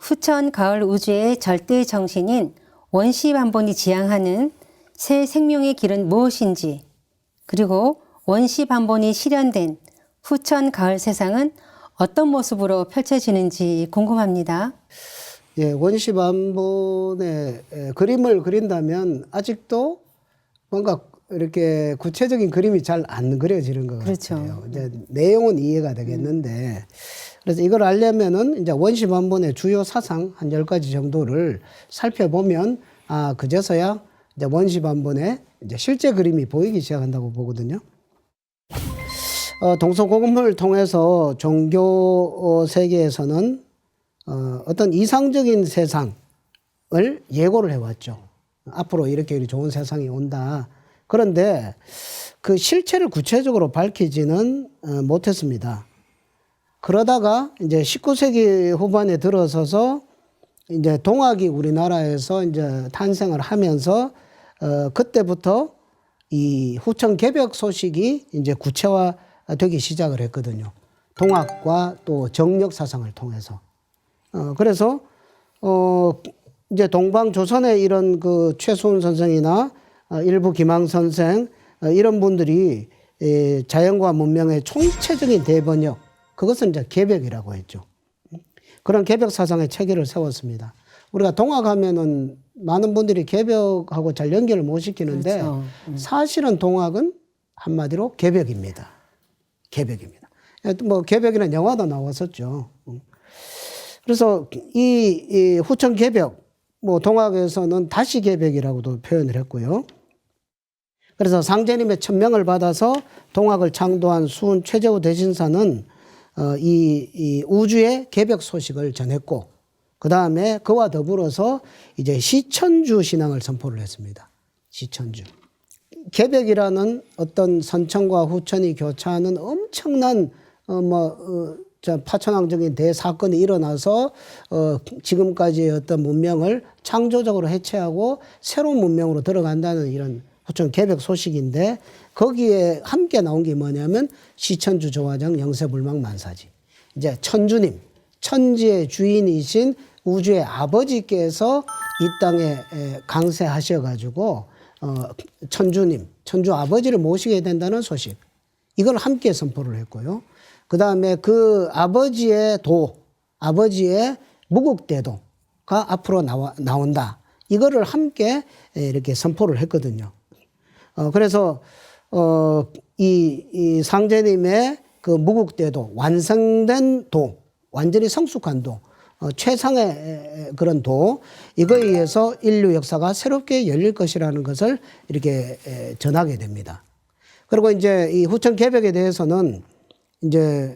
후천 가을 우주의 절대 정신인 원시반본이 지향하는 새 생명의 길은 무엇인지, 그리고 원시반본이 실현된 후천 가을 세상은 어떤 모습으로 펼쳐지는지 궁금합니다. 예, 원시반본의 그림을 그린다면 아직도 뭔가 이렇게 구체적인 그림이 잘 안 그려지는 것 그렇죠. 같아요. 이제 내용은 이해가 되겠는데, 그래서 이걸 알려면은 이제 원시반본의 주요 사상 한 10가지 정도를 살펴보면, 그제서야 이제 원시반본의 이제 실제 그림이 보이기 시작한다고 보거든요. 동서고금을 통해서 종교 세계에서는 어떤 이상적인 세상을 예고를 해왔죠. 앞으로 이렇게 좋은 세상이 온다. 그런데 그 실체를 구체적으로 밝히지는 못했습니다. 그러다가 이제 19세기 후반에 들어서서 이제 동학이 우리나라에서 이제 탄생을 하면서 그때부터 이 후천 개벽 소식이 이제 구체화되기 시작을 했거든요. 동학과 또 정력 사상을 통해서. 그래서 이제 동방조선의 이런 그 최수훈 선생이나 일부 김항 선생 이런 분들이 자연과 문명의 총체적인 대번역, 그것은 이제 개벽이라고 했죠. 그런 개벽 사상의 체계를 세웠습니다. 우리가 동학하면은 많은 분들이 개벽하고 잘 연결을 못 시키는데, 그렇죠. 사실은 동학은 한마디로 개벽입니다. 개벽입니다. 뭐 개벽이라는 영화도 나왔었죠. 그래서 이 후천 개벽, 뭐 동학에서는 다시 개벽이라고도 표현을 했고요. 그래서 상제님의 천명을 받아서 동학을 창도한 수훈 최재우 대신사는 이 우주의 개벽 소식을 전했고, 그 다음에 그와 더불어서 이제 시천주 신앙을 선포를 했습니다. 시천주. 개벽이라는 어떤 선천과 후천이 교차하는 엄청난 파천왕적인 대사건이 일어나서 지금까지의 어떤 문명을 창조적으로 해체하고 새로운 문명으로 들어간다는 이런 후천 개벽 소식인데, 거기에 함께 나온 게 뭐냐면 시천주 조화정 영세불망 만사지. 이제 천주님, 천지의 주인이신 우주의 아버지께서 이 땅에 강세하셔가지고 천주님, 천주 아버지를 모시게 된다는 소식, 이걸 함께 선포를 했고요. 그 다음에 그 아버지의 아버지의 무국대도가 앞으로 나온다. 이거를 함께 이렇게 선포를 했거든요. 그래서 이 상제님의 그 무국대도, 완성된 도, 완전히 성숙한 도, 최상의 그런 도, 이거에 의해서 인류 역사가 새롭게 열릴 것이라는 것을 이렇게 전하게 됩니다. 그리고 이제 이 후천 개벽에 대해서는 이제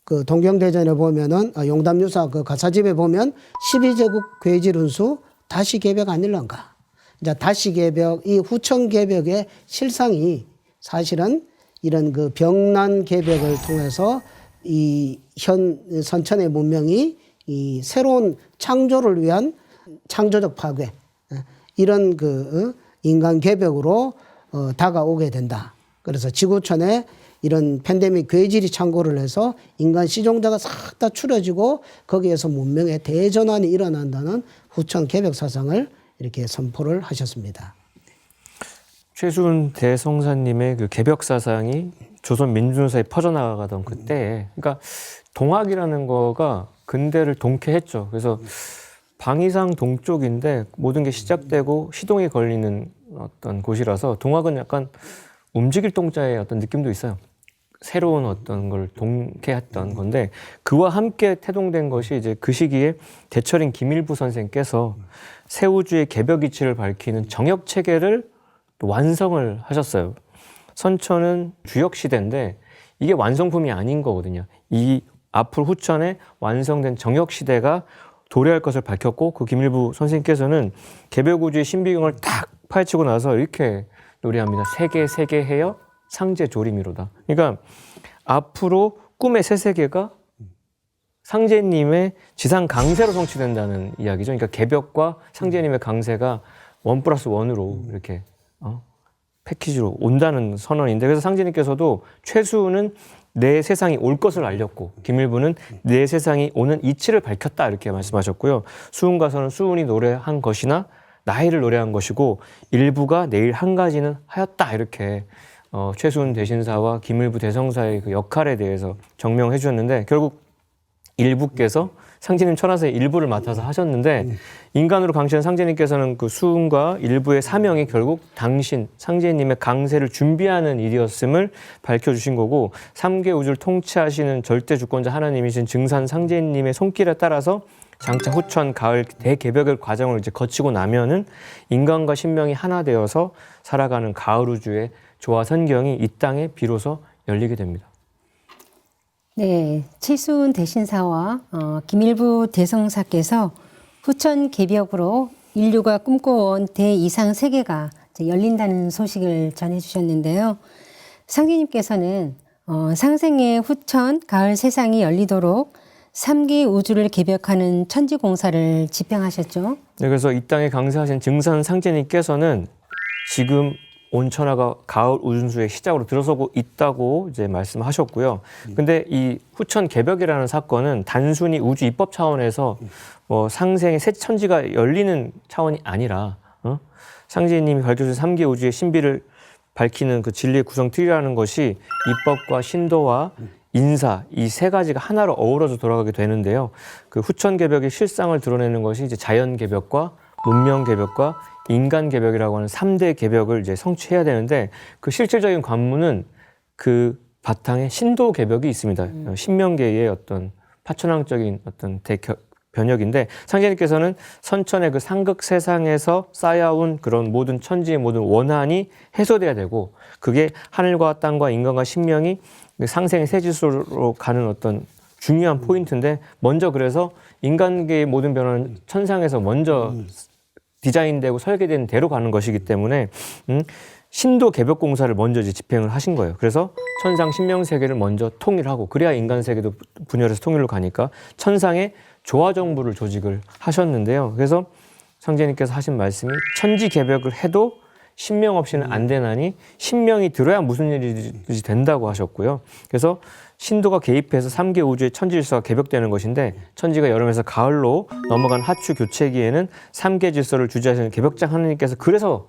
그 동경대전에 보면은 용담유사 그 가사집에 보면 12제국 괴질운수 다시 개벽 아닐런가. 이제 다시 개벽, 이 후천 개벽의 실상이 사실은 이런 그 병난 개벽을 통해서 이 현 선천의 문명이 이 새로운 창조를 위한 창조적 파괴, 이런 그 인간 개벽으로 다가오게 된다. 그래서 지구촌에 이런 팬데믹 괴질이 창고를 해서 인간 시종자가 싹 다 추려지고 거기에서 문명의 대전환이 일어난다는 후천 개벽 사상을 이렇게 선포를 하셨습니다. 최수훈 대성사님의 그 개벽 사상이 조선 민중사에 퍼져나가던 그때, 그러니까 동학이라는 거가 근대를 동캐했죠. 그래서 방위상 동쪽인데 모든 게 시작되고 시동이 걸리는 어떤 곳이라서 동학은 약간 움직일 동자의 어떤 느낌도 있어요. 새로운 어떤 걸 동캐했던 건데, 그와 함께 태동된 것이 이제 그 시기에 대철인 김일부 선생께서 새우주의 개벽 이치를 밝히는 정역 체계를 또 완성을 하셨어요. 선천은 주역 시대인데 이게 완성품이 아닌 거거든요. 이 앞으로 후천에 완성된 정역 시대가 도래할 것을 밝혔고, 그 김일부 선생님께서는 개벽우주의 신비경을 딱 파헤치고 나서 이렇게 노래합니다. 세계 해여 상제 조림이로다. 그러니까 앞으로 꿈의 새 세계가 상제님의 지상 강세로 성취된다는 이야기죠. 그러니까 개벽과 상제님의 강세가 1+1으로 이렇게 패키지로 온다는 선언인데, 그래서 상제님께서도 최수는 내 세상이 올 것을 알렸고 김일부는 내 세상이 오는 이치를 밝혔다 이렇게 말씀하셨고요. 수훈가서는 수훈이 노래한 것이나 나이를 노래한 것이고 일부가 내일 한 가지는 하였다 이렇게 최수훈 대신사와 김일부 대성사의 그 역할에 대해서 정명해 주셨는데 결국 일부께서 상제님 천하사의 일부를 맡아서 하셨는데 인간으로 강시한 상제님께서는 그 수훈과 일부의 사명이 결국 당신 상제님의 강세를 준비하는 일이었음을 밝혀주신 거고 3개 우주를 통치하시는 절대 주권자 하나님이신 증산 상제님의 손길에 따라서 장차 후천 가을 대개벽의 과정을 이제 거치고 나면은 인간과 신명이 하나 되어서 살아가는 가을 우주의 조화 선경이 이 땅에 비로소 열리게 됩니다. 네, 최수훈 대신사와 김일부 대성사께서 후천 개벽으로 인류가 꿈꿔온 대이상 세계가 이제 열린다는 소식을 전해주셨는데요. 상제님께서는 상생의 후천 가을 세상이 열리도록 3기 우주를 개벽하는 천지공사를 집행하셨죠. 네, 그래서 이 땅에 강세하신 증산 상제님께서는 지금 온 천하가 가을 우준수의 시작으로 들어서고 있다고 이제 말씀하셨고요. 근데 이 후천 개벽이라는 사건은 단순히 우주 입법 차원에서 상생의 새 천지가 열리는 차원이 아니라 상제님이 밝혀주신 3기 우주의 신비를 밝히는 그 진리의 구성틀이라는 것이 입법과 신도와 인사 이 세 가지가 하나로 어우러져 돌아가게 되는데요. 그 후천 개벽의 실상을 드러내는 것이 이제 자연 개벽과 문명 개벽과 인간 개벽이라고 하는 3대 개벽을 이제 성취해야 되는데 그 실질적인 관문은 그 바탕에 신도 개벽이 있습니다. 신명계의 어떤 파천왕적인 어떤 변혁인데 상제님께서는 선천의 그 상극 세상에서 쌓여온 그런 모든 천지의 모든 원한이 해소돼야 되고 그게 하늘과 땅과 인간과 신명이 상생의 세지수로 가는 어떤 중요한 포인트인데 먼저 그래서 인간계의 모든 변화는 천상에서 먼저 디자인되고 설계된 대로 가는 것이기 때문에 신도 개벽 공사를 먼저 이제 집행을 하신 거예요. 그래서 천상 신명 세계를 먼저 통일하고 그래야 인간 세계도 분열해서 통일로 가니까 천상에 조화 정부를 조직을 하셨는데요. 그래서 상제님께서 하신 말씀이 천지 개벽을 해도 신명 없이는 안 되나니 신명이 들어야 무슨 일이 된다고 하셨고요. 그래서 신도가 개입해서 3개 우주의 천지질서가 개벽되는 것인데 천지가 여름에서 가을로 넘어간 하추 교체기에는 3개 질서를 주재하시는 개벽장 하느님께서 그래서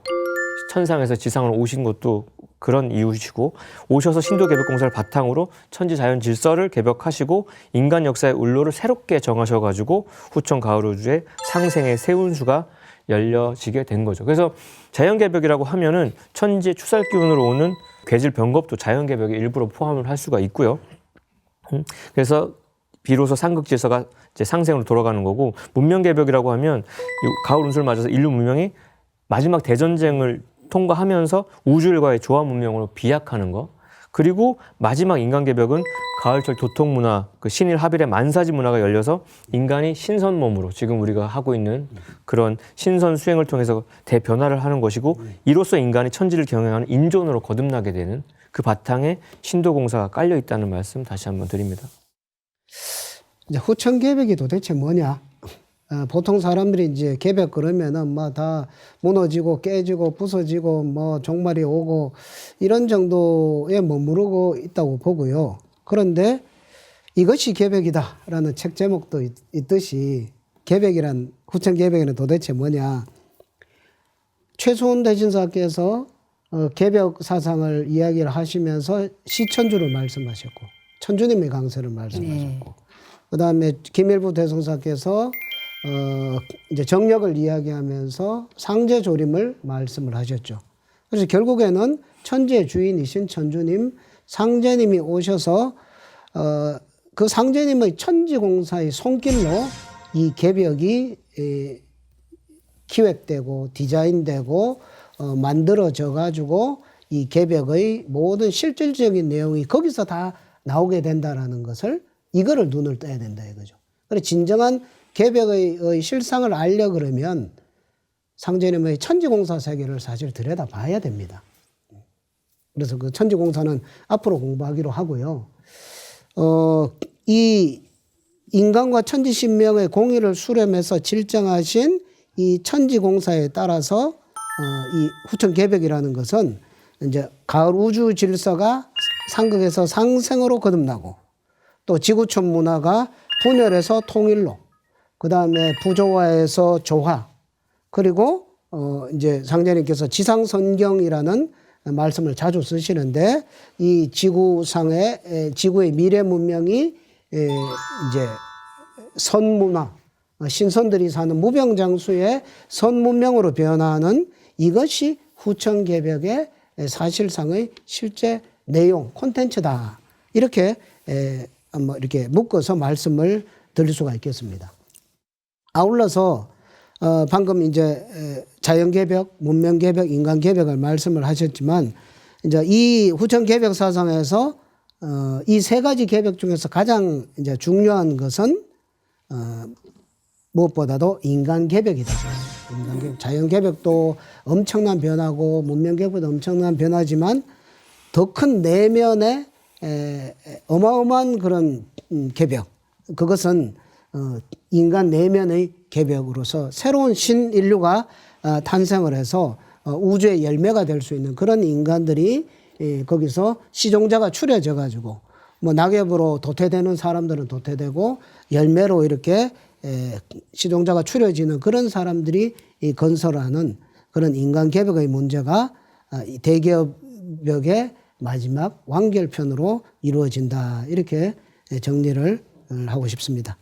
천상에서 지상으로 오신 것도 그런 이유시고 오셔서 신도 개벽 공사를 바탕으로 천지 자연 질서를 개벽하시고 인간 역사의 울로를 새롭게 정하셔가지고 후천 가을 우주의 상생의 새 운수가 열려지게 된 거죠. 그래서 자연개벽이라고 하면은 천지의 추살 기운으로 오는 괴질 병겁도 자연개벽의 일부로 포함을 할 수가 있고요. 그래서 비로소 상극 질서가 이제 상생으로 돌아가는 거고 문명개벽이라고 하면 가을 운수를 맞아서 인류 문명이 마지막 대전쟁을 통과하면서 우주일과의 조화 문명으로 비약하는 거. 그리고 마지막 인간개벽은 가을철 도통문화, 그 신일 합일의 만사지 문화가 열려서 인간이 신선 몸으로 지금 우리가 하고 있는 그런 신선 수행을 통해서 대변화를 하는 것이고 이로써 인간이 천지를 경영하는 인존으로 거듭나게 되는 그 바탕에 신도공사가 깔려 있다는 말씀 다시 한번 드립니다. 이제 후천개벽이 도대체 뭐냐? 보통 사람들이 이제 개벽 그러면은 뭐 다 무너지고 깨지고 부서지고 뭐 종말이 오고 이런 정도에 머무르고 있다고 보고요. 그런데 이것이 개벽이다라는 책 제목도 있듯이 개벽이란 후천개벽에는 도대체 뭐냐? 최수훈 대신사께서 개벽 사상을 이야기를 하시면서 시천주를 말씀하셨고 천주님의 강세를 말씀하셨고 그다음에 김일부 대성사께서 이제 정력을 이야기하면서 상제조림을 말씀을 하셨죠. 그래서 결국에는 천지의 주인이신 천주님, 상제님이 오셔서 그 상제님의 천지공사의 손길로 이 개벽이 기획되고 디자인되고 만들어져 가지고 이 개벽의 모든 실질적인 내용이 거기서 다 나오게 된다라는 것을 이거를 눈을 떠야 된다 이거죠. 그래서 진정한 개벽의 실상을 알려 그러면 상제님의 천지공사 세계를 사실 들여다 봐야 됩니다. 그래서 그 천지공사는 앞으로 공부하기로 하고요. 이 인간과 천지신명의 공의를 수렴해서 질정하신 이 천지공사에 따라서 이 후천개벽이라는 것은 이제 가을 우주 질서가 상극에서 상생으로 거듭나고 또 지구촌 문화가 분열에서 통일로 그다음에 부조화에서 조화 그리고 이제 상제님께서 지상선경이라는 말씀을 자주 쓰시는데 이 지구상의 지구의 미래 문명이 이제 선문화 신선들이 사는 무병장수의 선문명으로 변화하는 이것이 후천개벽의 사실상의 실제 내용 콘텐츠다 이렇게 한번 이렇게 묶어서 말씀을 드릴 수가 있겠습니다. 아울러서 방금 이제 자연개벽, 문명개벽, 인간개벽을 말씀을 하셨지만 이제 이 후천개벽 사상에서 이 세 가지 개벽 중에서 가장 이제 중요한 것은 무엇보다도 인간개벽이다. 인간개벽, 자연개벽도 엄청난 변화고 문명개벽도 엄청난 변화지만 더 큰 내면의 어마어마한 그런 개벽 그것은 인간 내면의 개벽으로서 새로운 신인류가 탄생을 해서 우주의 열매가 될 수 있는 그런 인간들이 거기서 시종자가 추려져 가지고 뭐 낙엽으로 도태되는 사람들은 도태되고 열매로 이렇게 시종자가 추려지는 그런 사람들이 건설하는 그런 인간 개벽의 문제가 대개벽의 마지막 완결편으로 이루어진다 이렇게 정리를 하고 싶습니다.